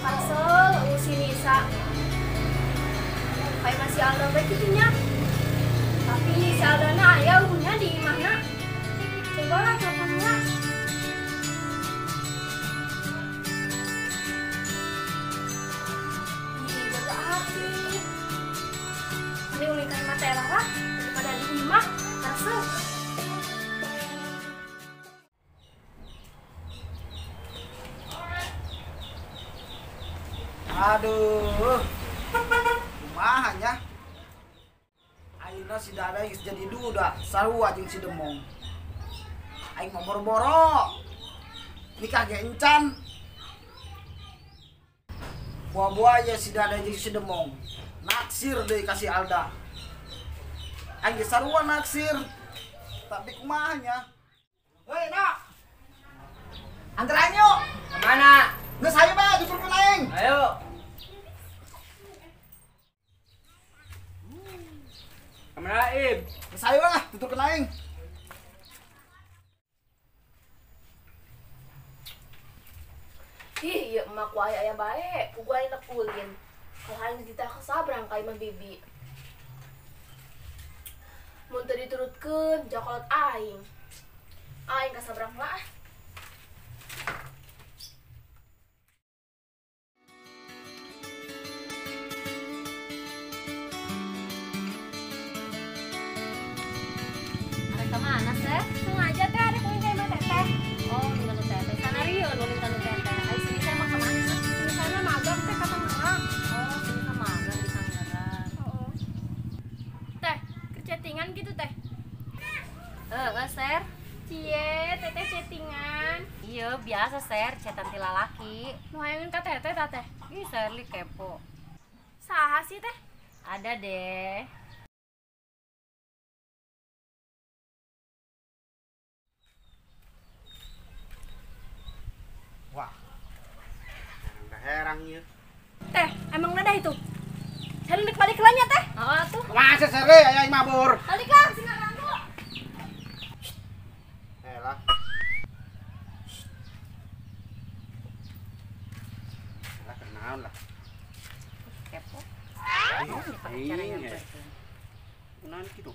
Asal si Nisa kayak masih Alda baik gitunya, tapi si Alda na ya unya di mana? Coba lah teleponnya. Ih, jaga hati. Ini ulikan matera lah daripada di imah rasa. Aduh, kumahanya. Ayeuna si Dada geus jadi duda, sarua jeung si Demong. Aing mah boro-boro. Nikah ge encan. Buah-buah ya si Dada jeung si Demong. Naksir deui ka si Alda. Aing ge sarua naksir. Tapi kumahanya. Hei, Nak. Antar aing yuk. Kemana? Geus hayu bae diturkeun aing. Ayo. Kemana Im? Geus hayu lah diturkeun aing. Ih, iya emak ku aya bae, ku aya nekulin. Kalau aing ditah sabrang ka imah bibi. Mun teu diturutkeun jakolot aing. Aing ka sabrang lah. Kemana sih? Sengaja teh ada kuing kayak mah teteh. Oh, nunggu teteh. Sana Rio nunggu teteh. Ay, sini saya mau kemana? Di sana magang teh ka Tangerang. Oh, sini sama magang di Tangerang. Heeh. Teh, chattingan gitu teh. Ser. Cie, teteh chattingan. Iya, biasa Ser, chatan ti lalaki. Nu hayangin ka teteh tah teh. Ih, Serli kepo. Saha sih teh? Ada deh. Wah. Herang ieu. Teh, emang nada itu. Hendak balik lanya teh. Oh, tuh. Masa sere aya aing mabur. Balik lah, sing ganggu. Lah. Lah kenaon lah. Kepo. Aing. Caranya nyamperkeun. Kunaon kitu?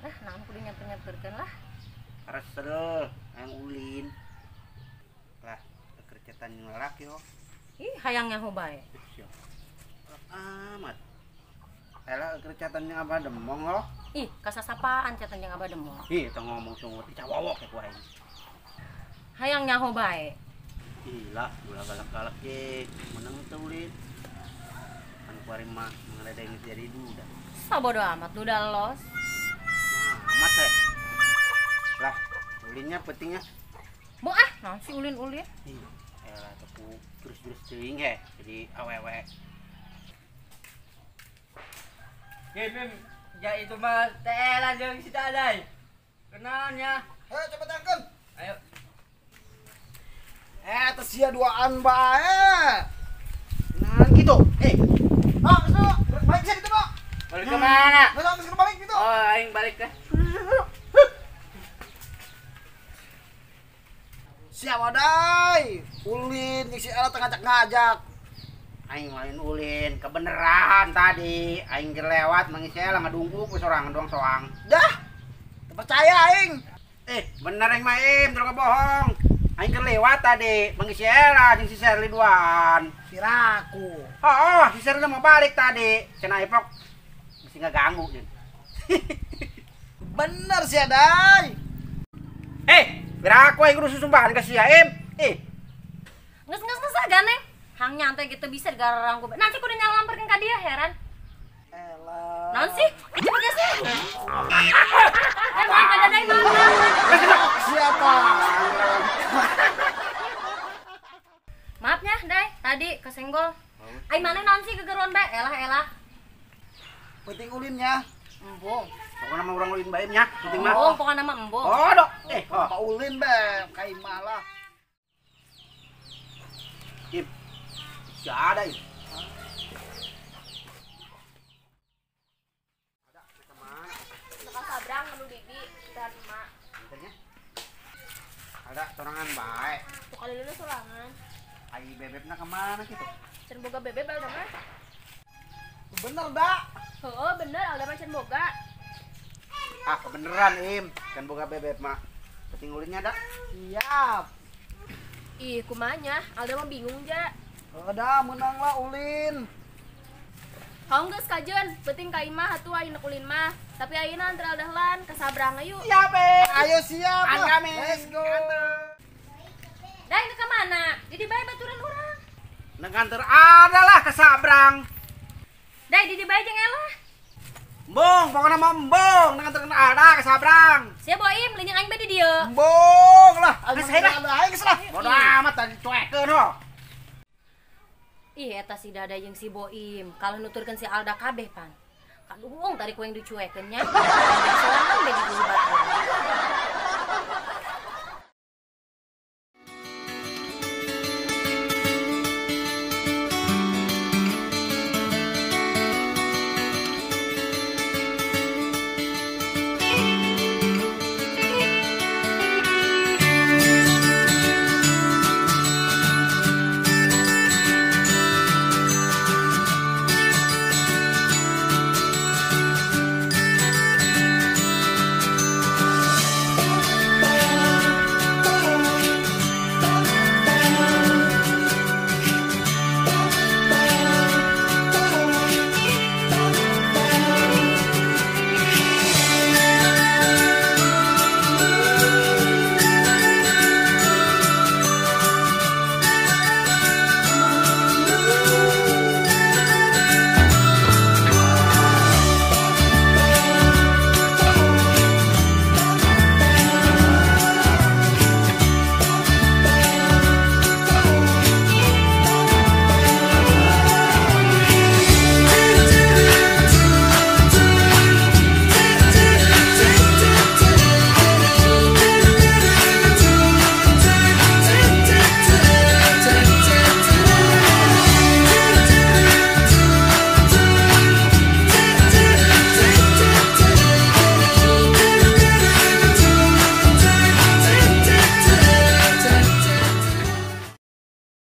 Lah, naon kudu nyamper-nyamperkeun lah. Resel, yang ulin. Lah, kerjaan yang laki yo. Ih, hayangnya bae. Amat. Elah kerjaan yang apa Demong lo? Ih, kasasapaan chatan yang abah demo. Ih, teu ngomong sungut dicawok ya ku aing. Hayangnya bae. Gila, ulah galak-galak ge. Menang teu ulin. Kan kuari mah mengadeng jadi duda. Sabodo amat duda los. Amat teh. Lah, ulinnya pentingnya. Bo ah, naon si ulin-ulin? Ih, elah tepu terus-terus teuing he. Jadi awewe. Im, ya itu mah teh lanjut si Dadai. Kenalnya. Hei, cepet angkeun. Ayo. Teu sia duaan bae. Nah, gitu. Nah, geus balik sih itu, Pak. Balik kemana? Geus balik gitu. Oh, aing balik ke. Siapa dai? Ulin si Ella ngajak-ngajak. Aing lain ulin, kebeneran tadi. Aing lewat mangisi Ella ngadungku ku sorang doang soang. Dah. Teu percaya aing. Bener aing mah terus bohong. Aing lewat tadi mangisi Ella jeung si Sherly duaan. Kiraku. Oh, si Sherly mau balik tadi. Cenah epok mesti ngaganggu jeung. Bener sih dai. Kira aku yang kudu susumbahan ke si Im. Nges ganeng. Hang nyantai gitu bisa digarang gue. Nanti kudu nyalamperkeun ka dia heran. Elah. Naon sih? Coba geus. Emang kada dai mana? Siapa? Maafnya, Dai. Tadi kesenggol. Ai mana naon sih gegeruan bae? Elah. Penting ulinnya. Embong. Pokoknya mah urang ulin bae nya, penting mah. Embong pokoknya nama embong. Oh, dok. Pak ulin be, kai mah lah. Im. Si ada im. Ada kemana? Nakal sabrang anu bibi dan emak. Bentarnya. Ada sorangan bae. Tuh kali lulus sorangan. Ai bebebna kemana gitu? Can boga bebek alda mah. Bener dah. Heeh, bener alda mah can boga. Ah, kebeneran im. Kan boga bebeb mah. Penting ulinnya dah. Siap. Ih, kumanya alda mah bingung ja. Udah menang lah ulin. Hong geus kajeun, penting ka imah atuh ayeuna ulin mah. Tapi ayeuna antara dahlan ka sabrang ayu. Siap, Ayo siap lah. kami. Let's go. Dah ini kemana? Jadi bae baturan orang. Nganter ada lah ke Sabrang. Dah di bae jeung elah. Mbong, pokoknya mau mbong. Nganter ada ke Sabrang. Sia Boim leunyang aing bae di dieu. Bong lah. Ayo Geus, hayda. ayo geus lah. Bodoh amat tadi cuekeun ho. Ih eta si Dada jeung si Boim, kalau nuturkeun si Alda kabeh pan. Kaduhung tadi ku yang dicuekeun nya. Sorangan bae di dieu baturan.